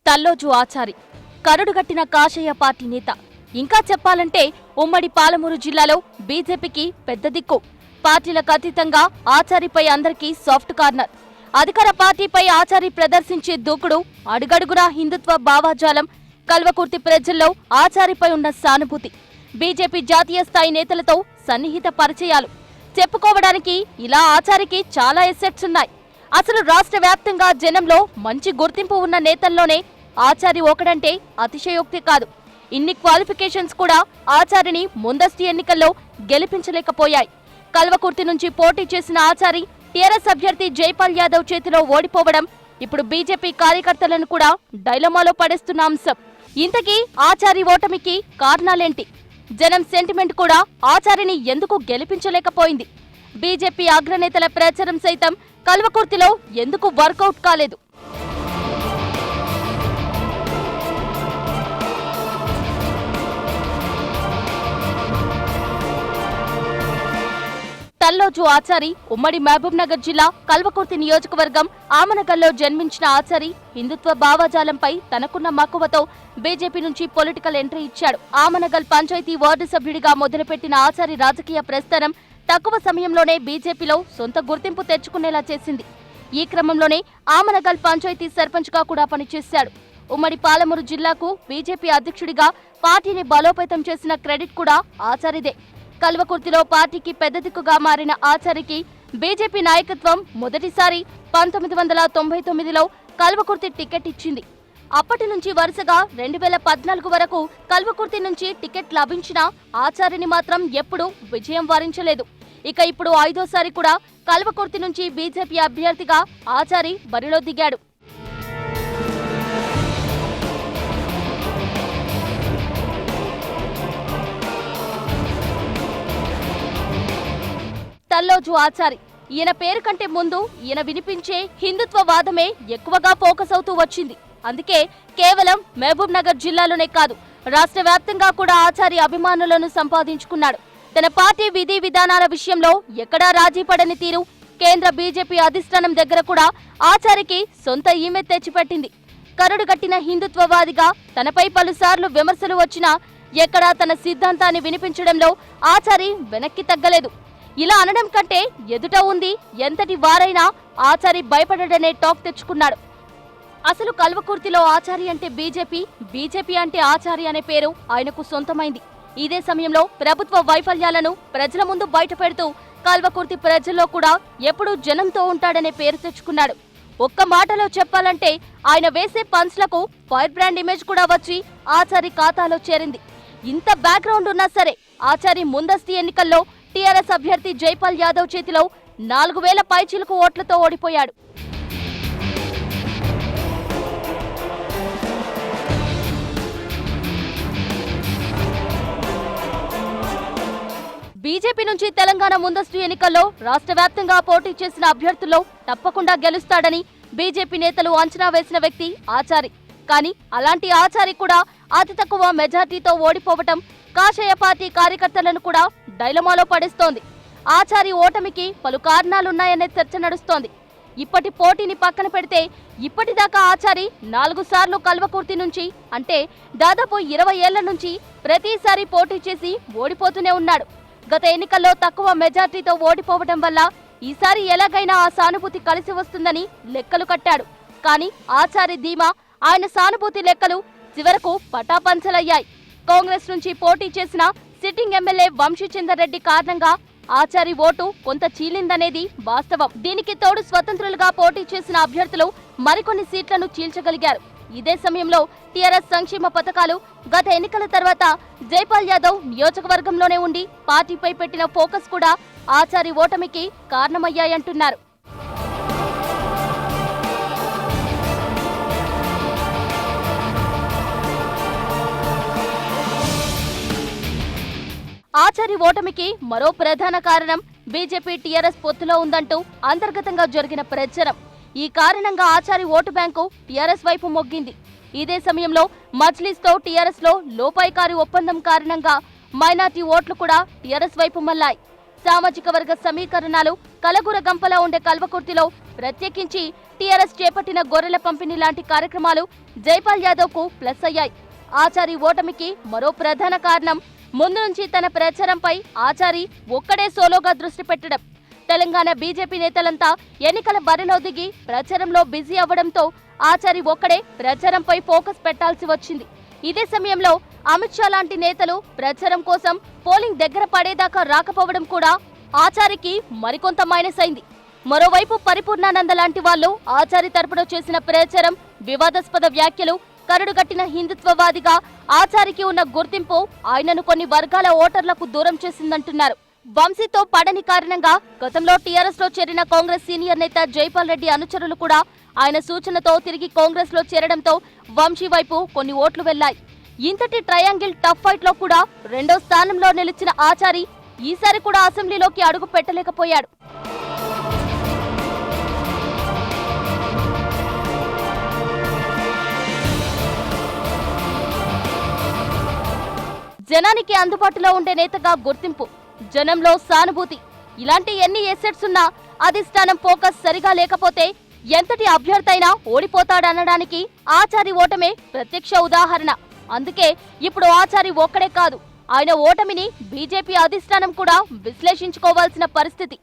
తల్లోజు ఆచారి కరుడుగట్టిన కాషాయ పార్టీ నేత. ఇంకా చెప్పాలంటే ఉమ్మడి పాలమూరు జిల్లాలో బీజేపీకి పెద్ద దిక్కు. పార్టీలకు అతీతంగా ఆచారిపై అందరికీ సాఫ్ట్ కార్నర్. అధికార పార్టీపై ఆచారి ప్రదర్శించే దూకుడు, అడుగడుగునా హిందుత్వ భావాజాలం, కల్వకుర్తి ప్రజల్లో ఆచారిపై ఉన్న సానుభూతి, బీజేపీ జాతీయ స్థాయి నేతలతో సన్నిహిత పరిచయాలు చెప్పుకోవడానికి ఇలా ఆచారికి చాలా ఎసెట్స్ ఉన్నాయి. అసలు రాష్ట్ర వ్యాప్తంగా జనంలో మంచి గుర్తింపు ఉన్న నేతల్లోనే ఆచారి ఒకడంటే అతిశయోక్తి కాదు. ఇన్ని క్వాలిఫికేషన్స్ కూడా ఆచారిని ముందస్తు ఎన్నికల్లో గెలిపించలేకపోయాయి. కల్వకుర్తి నుంచి పోటీ చేసిన ఆచారి టీఆర్ఎస్ అభ్యర్థి జైపాల్ యాదవ్ చేతిలో ఓడిపోవడం ఇప్పుడు బీజేపీ కార్యకర్తలను కూడా డైలమాలో పడేస్తున్న అంశం. ఇంతకీ ఆచారి ఓటమికి కారణాలేంటి? జనం సెంటిమెంట్ కూడా ఆచారిని ఎందుకు గెలిపించలేకపోయింది? బీజేపీ అగ్రనేతల ప్రచారం సైతం కల్వకుర్తిలో ఎందుకు వర్కౌట్ కాలేదు? తల్లోజు ఆచారి ఉమ్మడి మహబూబ్ నగర్ జిల్లా కల్వకుర్తి నియోజకవర్గం ఆమనగల్లో జన్మించిన ఆచారి హిందుత్వ భావజాలంపై తనకున్న మక్కువతో బీజేపీ నుంచి పొలిటికల్ ఎంట్రీ ఇచ్చాడు. ఆమనగల్ పంచాయతీ వార్డు సభ్యుడిగా మొదలుపెట్టిన ఆచారి రాజకీయ ప్రస్థానం తక్కువ సమయంలోనే బీజేపీలో సొంత గుర్తింపు తెచ్చుకునేలా చేసింది. ఈ క్రమంలోనే ఆమనగల్ పంచాయతీ సర్పంచ్గా కూడా పనిచేశాడు. ఉమ్మడి పాలమూరు జిల్లాకు బీజేపీ అధ్యక్షుడిగా పార్టీని బలోపేతం చేసిన క్రెడిట్ కూడా ఆచారిదే. కల్వకుర్తిలో పార్టీకి పెద్ద దిక్కుగా మారిన ఆచారికి బీజేపీ నాయకత్వం మొదటిసారి 1999లో కల్వకుర్తి టికెట్ ఇచ్చింది. అప్పటి నుంచి వరుసగా 2014 వరకు కల్వకుర్తి నుంచి టికెట్ లభించిన ఆచారిని మాత్రం ఎప్పుడూ విజయం వరించలేదు. ఇక ఇప్పుడు 5వ కూడా కల్వకుర్తి నుంచి బీజేపీ అభ్యర్థిగా ఆచారి బరిలో దిగాడు. తల్లోజు ఆచారి. ఈయన పేరు కంటే ముందు ఈయన వినిపించే హిందుత్వ వాదమే ఎక్కువగా ఫోకస్ అవుతూ వచ్చింది. అందుకే కేవలం మహబూబ్ నగర్ జిల్లాలోనే కాదు, రాష్ట్ర వ్యాప్తంగా కూడా ఆచారి అభిమానులను సంపాదించుకున్నాడు. తన పార్టీ విధి విధానాల విషయంలో ఎక్కడా రాజీ పడని తీరు కేంద్ర బీజేపీ అధిష్టానం దగ్గర కూడా ఆచారికి సొంత ఈమె తెచ్చిపెట్టింది. కరుడుగట్టిన హిందుత్వవాదిగా తనపై పలుసార్లు విమర్శలు వచ్చినా ఎక్కడా తన సిద్ధాంతాన్ని వినిపించడంలో ఆచారి వెనక్కి తగ్గలేదు. ఇలా అనడం కంటే ఎదుట ఉంది ఎంతటి వారైనా ఆచారి భయపడడనే టాక్ తెచ్చుకున్నాడు. అసలు కల్వకుర్తిలో ఆచారి అంటే బీజేపీ, బీజేపీ అంటే ఆచారి అనే పేరు ఆయనకు సొంతమైంది. ఇదే సమయంలో ప్రభుత్వ వైఫల్యాలను ప్రజల ముందు బయటపెడుతూ కల్వకుర్తి ప్రజల్లో కూడా ఎప్పుడూ జనంతో ఉంటాడనే పేరు తెచ్చుకున్నాడు. ఒక్క మాటలో చెప్పాలంటే ఆయన వేసే పంచ్లకు ఫైర్ బ్రాండ్ ఇమేజ్ కూడా వచ్చి ఆచారి ఖాతాలో చేరింది. ఇంత బ్యాక్గ్రౌండ్ ఉన్నా సరే ఆచారి ముందస్తు ఎన్నికల్లో టీఆర్ఎస్ అభ్యర్థి జైపాల్ యాదవ్ చేతిలో 4000 పైచిలకు ఓట్లతో ఓడిపోయాడు. బీజేపీ నుంచి తెలంగాణ ముందస్తు ఎన్నికల్లో రాష్ట్ర వ్యాప్తంగా పోటీ చేసిన అభ్యర్థుల్లో తప్పకుండా గెలుస్తాడని బీజేపీ నేతలు అంచనా వేసిన వ్యక్తి ఆచారి. కానీ అలాంటి ఆచారి కూడా అతి తక్కువ మెజార్టీతో ఓడిపోవటం కాషాయ పార్టీ కార్యకర్తలను కూడా డైలమాలో పడేస్తోంది. ఆచారి ఓటమికి పలు కారణాలున్నాయనే చర్చ నడుస్తోంది. ఇప్పటి పోటీని పక్కన పెడితే ఇప్పటిదాకా ఆచారి 4 సార్లు కల్వకుర్తి నుంచి, అంటే దాదాపు 20 ఏళ్ల నుంచి ప్రతిసారి పోటీ చేసి ఓడిపోతూనే ఉన్నాడు. గత ఎన్నికల్లో తక్కువ మెజార్టీతో ఓడిపోవడం వల్ల ఈసారి ఎలాగైనా ఆ సానుభూతి కలిసి వస్తుందని లెక్కలు కట్టాడు. కానీ ఆచారి ధీమా, ఆయన సానుభూతి లెక్కలు చివరకు పటాపంచలయ్యాయి. కాంగ్రెస్ నుంచి పోటీ చేసిన సిట్టింగ్ ఎమ్మెల్యే వంశీచందర్ రెడ్డి కారణంగా ఆచారి ఓటు కొంత చీలిందనేది వాస్తవం. దీనికి తోడు స్వతంత్రులుగా పోటీ చేసిన అభ్యర్థులు మరికొన్ని సీట్లను చీల్చగలిగారు. ఇదే సమయంలో టీఆర్ఎస్ సంక్షేమ పథకాలు గత ఎన్నికల తర్వాత జైపాల్ యాదవ్ నియోజకవర్గంలోనే ఉండి పార్టీపై పెట్టిన ఫోకస్ కూడా ఆచారి ఓటమికి కారణమయ్యాయంటున్నారు. ఆచారి ఓటమికి మరో ప్రధాన కారణం బీజేపీ టీఆర్ఎస్ పొత్తులో ఉందంటూ అంతర్గతంగా జరిగిన ప్రచారం. ఈ కారణంగా ఆచారి ఓటు బ్యాంకు టీఆర్ఎస్ వైపు మొగ్గింది. ఇదే సమయంలో మజ్లిస్తో టీఆర్ఎస్ లో లోపాయికారి ఒప్పందం కారణంగా మైనార్టీ ఓట్లు కూడా టీఆర్ఎస్ వైపు మళ్లాయి. సామాజిక వర్గ సమీకరణాలు కలగుర గంపలా ఉండే కల్వకుర్తిలో ప్రత్యేకించి టీఆర్ఎస్ చేపట్టిన గొర్రెల పంపిణీ లాంటి కార్యక్రమాలు జైపాల్ యాదవ్ కు ప్లస్ అయ్యాయి. ఆచారి ఓటమికి మరో ప్రధాన కారణం ముందు నుంచి తన ప్రచారంపై ఆచారి ఒక్కడే సోలోగా దృష్టి పెట్టడం. తెలంగాణ బీజేపీ నేతలంతా ఎన్నికల బరిలో దిగి ప్రచారంలో బిజీ అవ్వడంతో ఆచారి ఒక్కడే ప్రచారంపై ఫోకస్ పెట్టాల్సి వచ్చింది. ఇదే సమయంలో అమిత్ షా లాంటి నేతలు ప్రచారం కోసం పోలింగ్ దగ్గర పడేదాకా రాకపోవడం కూడా ఆచారికి మరికొంత మైనస్ అయింది. మరోవైపు పరిపూర్ణానంద లాంటి వాళ్ళు ఆచారి తరపున చేసిన ప్రచారం, వివాదాస్పద వ్యాఖ్యలు, కరడుగట్టిన హిందుత్వవాదిగా ఆచారికి ఉన్న గుర్తింపు ఆయనను కొన్ని వర్గాల ఓటర్లకు దూరం చేసిందంటున్నారు. వంశీతో పడని కారణంగా గతంలో టీఆర్ఎస్ లో చేరిన కాంగ్రెస్ సీనియర్ నేత జైపాల్ రెడ్డి అనుచరులు కూడా ఆయన సూచనతో తిరిగి కాంగ్రెస్ లో చేరడంతో వంశీ వైపు కొన్ని ఓట్లు వెళ్లాయి. ఇంతటి ట్రయాంగిల్ టఫ్ ఫైట్ లో కూడా రెండో స్థానంలో నిలిచిన ఆచారి ఈసారి కూడా అసెంబ్లీలోకి అడుగు పెట్టలేకపోయాడు. జనానికి అందుబాటులో ఉండే నేతగా గుర్తింపు, జనంలో సానుభూతి, ఇలాంటి ఎన్ని ఎసెట్స్ ఉన్నా అధిష్టానం ఫోకస్ సరిగా లేకపోతే ఎంతటి అభ్యర్థైనా ఓడిపోతాడనడానికి ఆచారి ఓటమే ప్రత్యక్ష ఉదాహరణ. అందుకే ఇప్పుడు ఆచారి ఒక్కడే కాదు, ఆయన ఓటమిని బీజేపీ అధిష్టానం కూడా విశ్లేషించుకోవాల్సిన పరిస్థితి.